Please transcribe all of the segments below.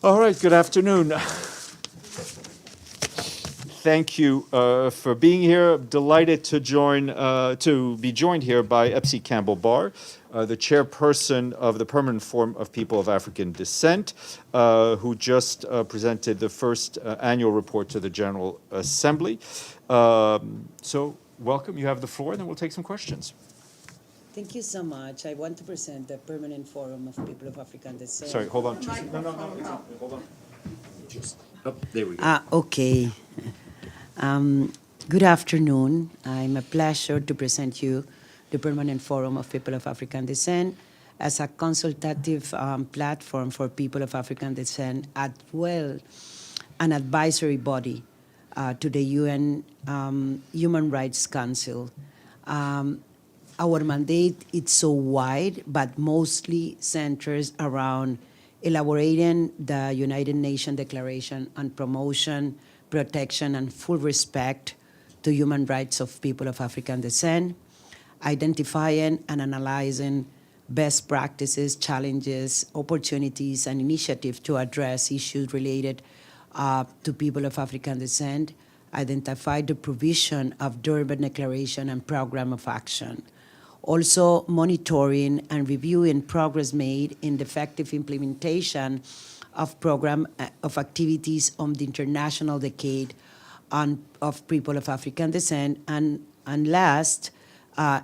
All right, good afternoon. Thank you for being here. I'm delighted to be joined here by Epsy Campbell Barr, the chairperson of the Permanent Forum of People of African Descent, who just presented the first annual report to the General Assembly. So welcome, you have the floor, and then we'll take some questions. Thank you so much. I want to present the Permanent Forum of People of African Descent. Sorry, hold on. No, hold on. There we go. Okay. Good afternoon. I'm a pleasure to present you the Permanent Forum of People of African Descent as a consultative platform for people of African descent, as well an advisory body to the UN Human Rights Council. Our mandate is so wide, but mostly centers around elaborating the United Nations Declaration on Promotion, Protection, and Full Respect to Human Rights of People of African Descent, identifying and analyzing best practices, challenges, opportunities, and initiatives to address issues related to people of African descent, identify the provision of Durban Declaration and program of action. Also monitoring and reviewing progress made in the effective implementation of program of activities on the International Decade of People of African Descent, and last,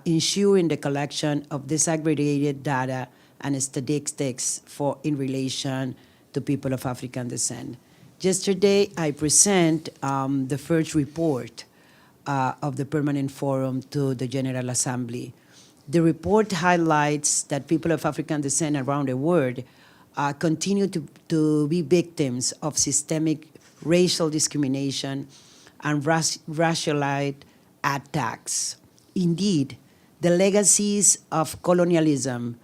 ensuring the collection of disaggregated data and statistics in relation to people of African descent. Yesterday, I present the first report of the Permanent Forum to the General Assembly. The report highlights that people of African descent around the world continue to be victims of systemic racial discrimination and racialized attacks. Indeed, the legacies of colonialism,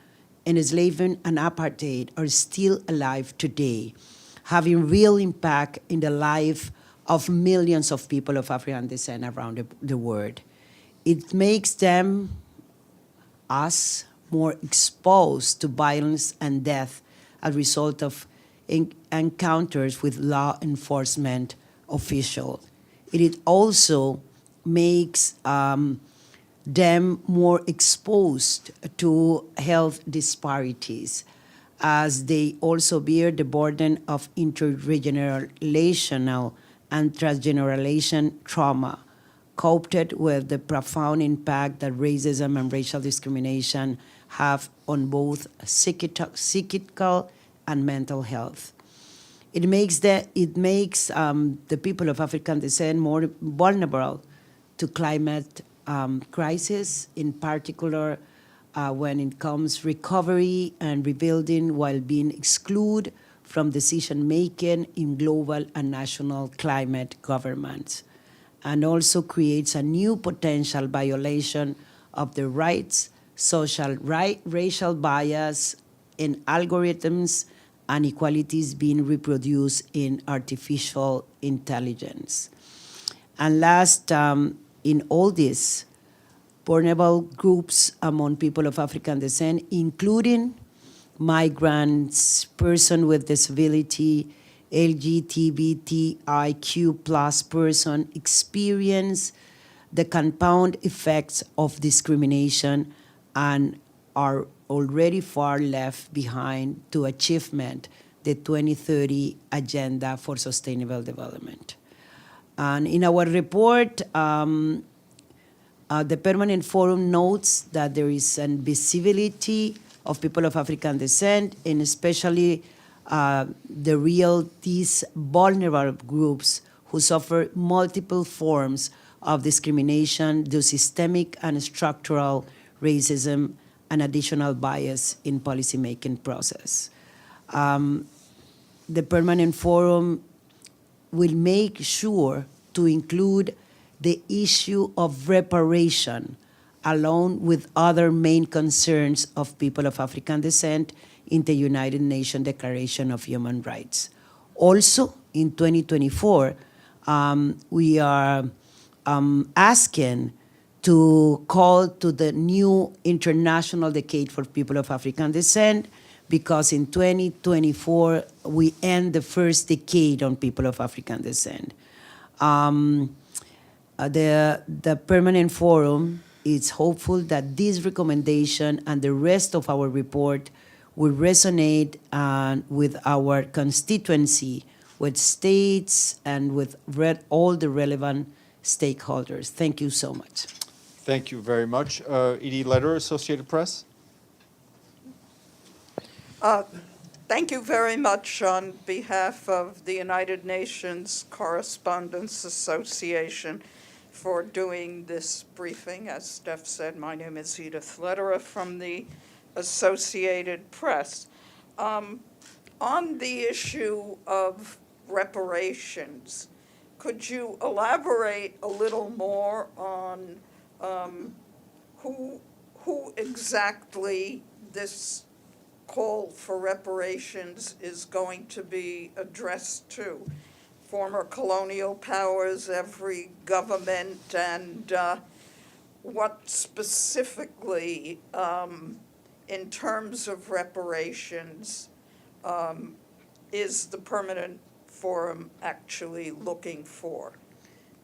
enslavement, and apartheid are still alive today, having real impact in the life of millions of people of African descent around the world. It makes us more exposed to violence and death as a result of encounters with law enforcement officials. It also makes them more exposed to health disparities, as they also bear the burden of interregional and transgenerational trauma, coped with the profound impact that racism and racial discrimination have on both psychical and mental health. It makes the people of African descent more vulnerable to climate crisis, in particular when it comes recovery and rebuilding, while being excluded from decision-making in global and national climate governments, and also creates a new potential violation of the rights, racial bias in algorithms, and inequalities being reproduced in artificial intelligence. And last, in all this, vulnerable groups among people of African descent, including migrants, persons with disability, LGBTIQ plus person, experience the compound effects of discrimination and are already far left behind to achievement the 2030 Agenda for Sustainable Development. And in our report, the Permanent Forum notes that there is an visibility of people of African descent, and especially these vulnerable groups who suffer multiple forms of discrimination due to systemic and structural racism and additional bias in policymaking process. The Permanent Forum will make sure to include the issue of reparation, along with other main concerns of people of African descent in the United Nations Declaration of Human Rights. Also, in 2024, we are asking to call to the new International Decade for People of African Descent because in 2024, we end the first decade on people of African descent. The Permanent Forum is hopeful that this recommendation and the rest of our report will resonate with our constituency, with states, and with all the relevant stakeholders. Thank you so much. Thank you very much. Edie Lederer, Associated Press. Thank you very much on behalf of the United Nations Correspondents Association for doing this briefing. As Steph said, my name is Edith Lederer from the Associated Press. On the issue of reparations, could you elaborate a little more on who exactly this call for reparations is going to be addressed to? Former colonial powers, every government, and what specifically, in terms of reparations, is the Permanent Forum actually looking for?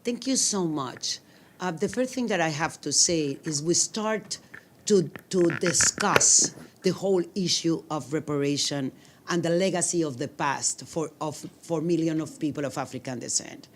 Thank you so much. The first thing that I have to say is we start to discuss the whole issue of reparation and the legacy of the past for millions of people of African descent.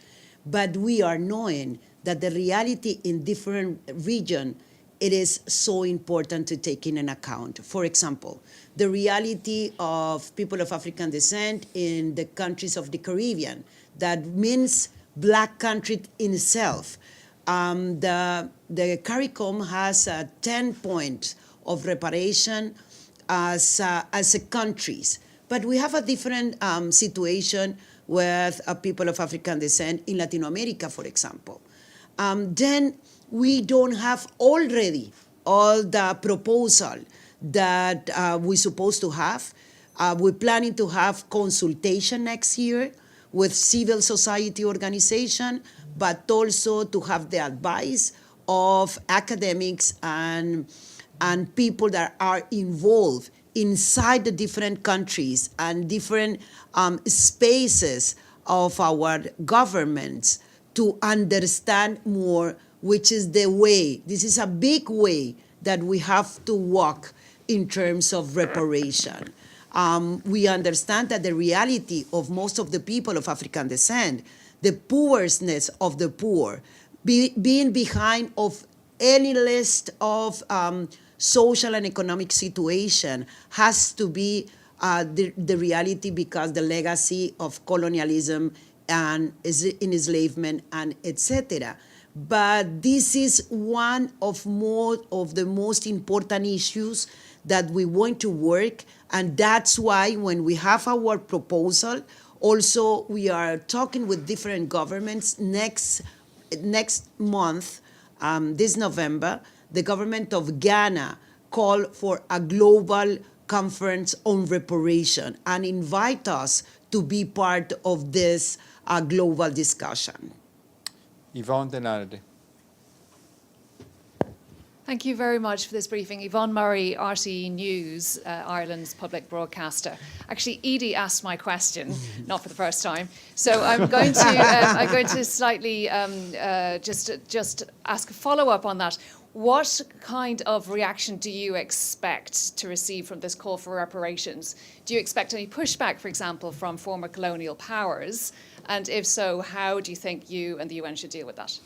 But we are knowing that the reality in different regions, it is so important to take in account. For example, the reality of people of African descent in the countries of the Caribbean, that means black country in itself. The CARICOM has 10 points of reparation as countries. But we have a different situation with people of African descent in Latin America, for example. Then we don't have already all the proposal that we're supposed to have. We're planning to have consultation next year with civil society organization, but also to have the advice of academics and people that are involved inside the different countries and different spaces of our governments to understand more, which is the way. This is a big way that we have to walk in terms of reparation. We understand that the reality of most of the people of African descent, the poorness of the poor, being behind of any list of social and economic situation has to be the reality, because the legacy of colonialism and enslavement and etc. But this is one of the most important issues that we want to work, and that's why when we have our proposal, also we are talking with different governments next month, this November. The government of Ghana called for a global conference on reparation and invite us to be part of this global discussion. Yvonne Denardi. Thank you very much for this briefing. Yvonne Murray, RTE News, Ireland's public broadcaster. Actually, Edie asked my question, not for the first time. So I'm going to slightly just ask a follow-up on that. What kind of reaction do you expect to receive from this call for reparations? Do you expect any pushback, for example, from former colonial powers? And if so, how do you think you and the UN should deal with that?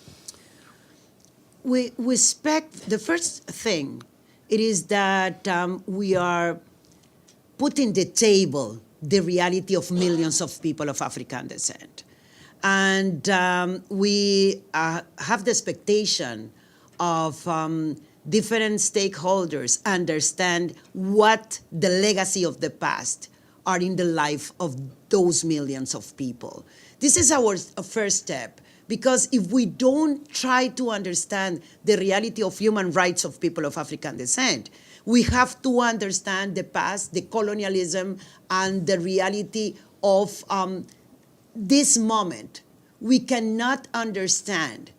We expect, the first thing, it is that we are putting the table the reality of millions of people of African descent. And we have the expectation of different stakeholders understand what the legacy of the past are in the life of those millions of people. This is our first step, because if we don't try to understand the reality of human rights of people of African descent, we have to understand the past, the colonialism, and the reality of this moment. We cannot understand,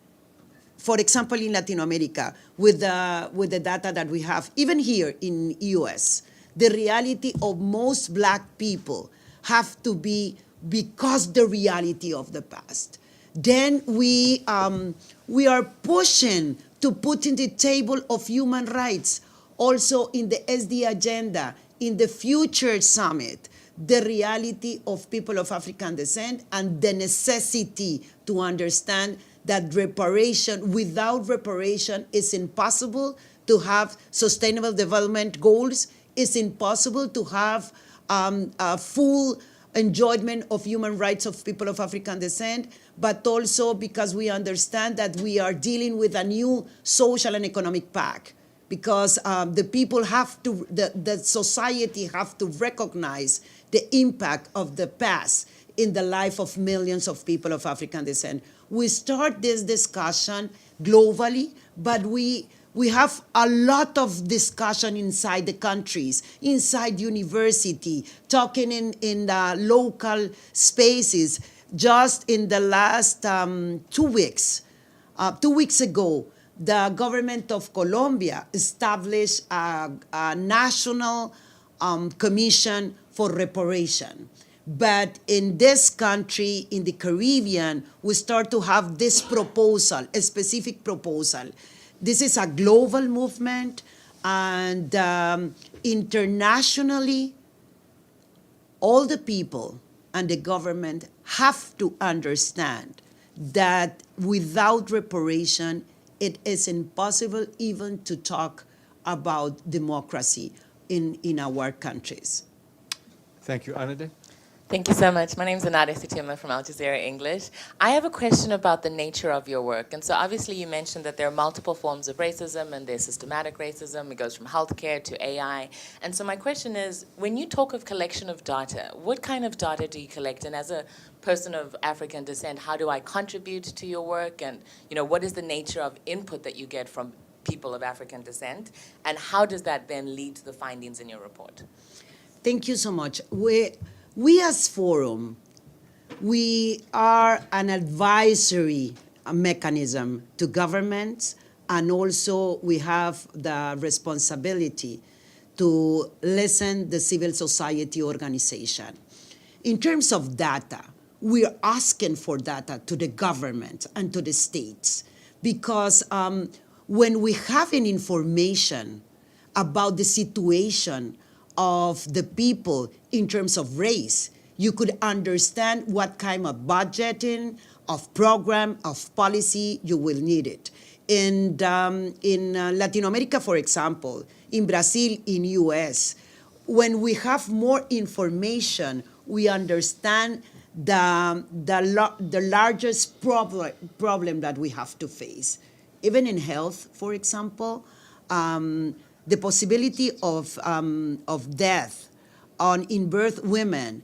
for example, in Latin America, with the data that we have, even here in US, the reality of most Black people have to be because the reality of the past. Then we are pushing to put in the table of human rights, also in the SD agenda, in the future summit, the reality of people of African descent and the necessity to understand that without reparation, it's impossible to have sustainable development goals. It's impossible to have a full enjoyment of human rights of people of African descent, but also because we understand that we are dealing with a new social and economic pact, because the people have to, the society have to recognize the impact of the past in the life of millions of people of African descent. We start this discussion globally, but we have a lot of discussion inside the countries, inside university, talking in the local spaces. Just in the last 2 weeks, 2 weeks ago, the government of Colombia established a national commission for reparation. But in this country, in the Caribbean, we start to have this proposal, a specific proposal. This is a global movement, and internationally, all the people and the government have to understand that without reparation, it is impossible even to talk about democracy in our countries. Thank you. Anade? Thank you so much. My name is Anade Situma from Al Jazeera English. I have a question about the nature of your work. And so obviously you mentioned that there are multiple forms of racism and there's systematic racism. It goes from healthcare to AI. And so my question is, when you talk of collection of data, what kind of data do you collect? And as a person of African descent, how do I contribute to your work? And what is the nature of input that you get from people of African descent? And how does that then lead to the findings in your report? Thank you so much. We as Forum, we are an advisory mechanism to governments, and also we have the responsibility to listen the civil society organization. In terms of data, we are asking for data to the government and to the states, because when we have an information about the situation of the people in terms of race, you could understand what kind of budgeting, of program, of policy you will need it. And in Latin America, for example, in Brazil, in US, when we have more information, we understand the largest problem that we have to face. Even in health, for example, the possibility of death on in-birth women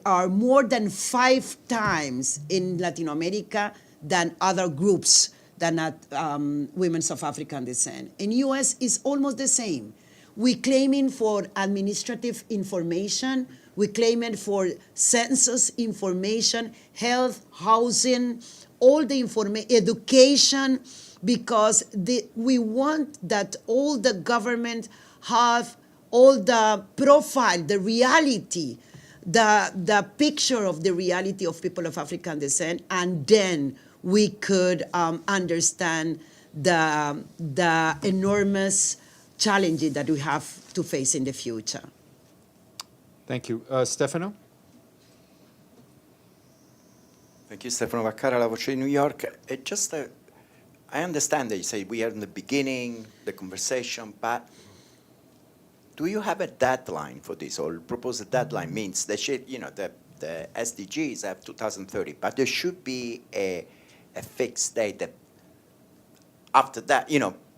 are more than 5 times in Latin America than other groups than women of African descent. In US, it's almost the same. We claiming for administrative information, we claiming for census information, health, housing, all the information, education, because we want that all the government have all the profile, the reality, the picture of the reality of people of African descent, and then we could understand the enormous challenges that we have to face in the future. Thank you. Stefano? Thank you, Stefano Vaccara, La Voce di New York. I understand that you say we are in the beginning, the conversation, but do you have a deadline for this, or propose a deadline? Means the SDGs have 2030, but there should be a fixed date that after that,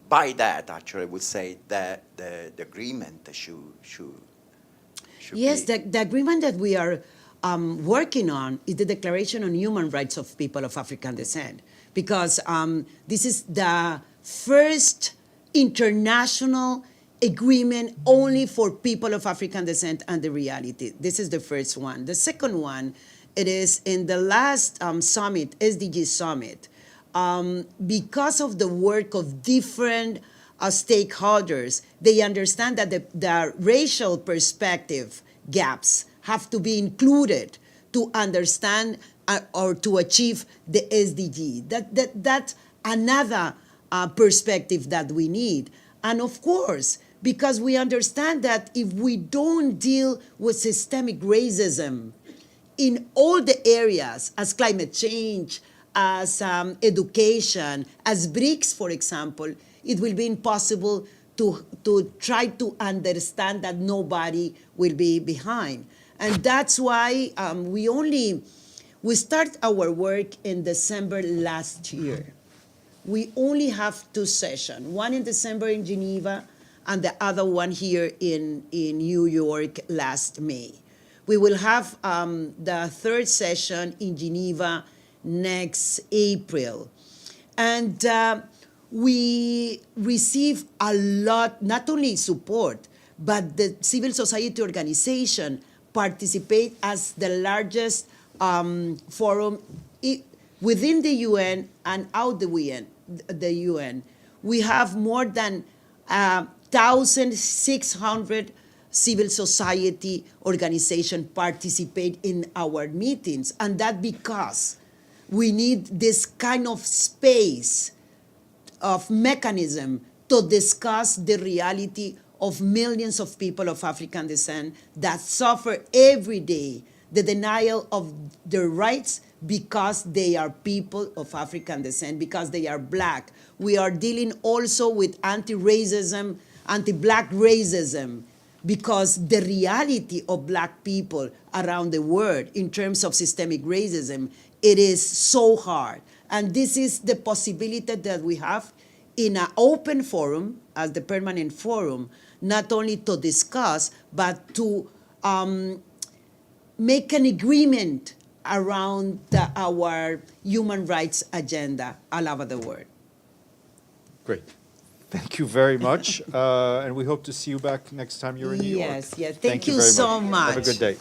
by that, actually, I would say that the agreement should Yes, be. the agreement that we are working on is the Declaration on Human Rights of People of African Descent, because this is the first international agreement only for people of African descent and the reality. This is the first one. The second one, it is in the last summit, SDG summit, because of the work of different stakeholders, they understand that the racial perspective gaps have to be included to understand or to achieve the SDG. That's another perspective that we need. And of course, because we understand that if we don't deal with systemic racism in all the areas, as climate change, as education, as BRICS, for example, it will be impossible to try to understand that nobody will be behind. And that's why we start our work in December last year. We only have 2 sessions, one in December in Geneva and the other one here in New York last May. We will have the 3rd session in Geneva next April. And we receive a lot, not only support, but the civil society organization participate as the largest forum within the UN and out the UN. We have more than 1,600 civil society organizations participate in our meetings, and that because we need this kind of space of mechanism to discuss the reality of millions of people of African descent that suffer every day the denial of their rights because they are people of African descent, because they are Black. We are dealing also with anti-racism, anti-Black racism, because the reality of Black people around the world in terms of systemic racism, it is so hard. And this is the possibility that we have in an open forum, as the permanent forum, not only to discuss, but to make an agreement around our human rights agenda all over the world. Great. Thank you very much. And we hope to see you back next time you're in New York. Yes, yes. Thank you very so much. Have a much. good day.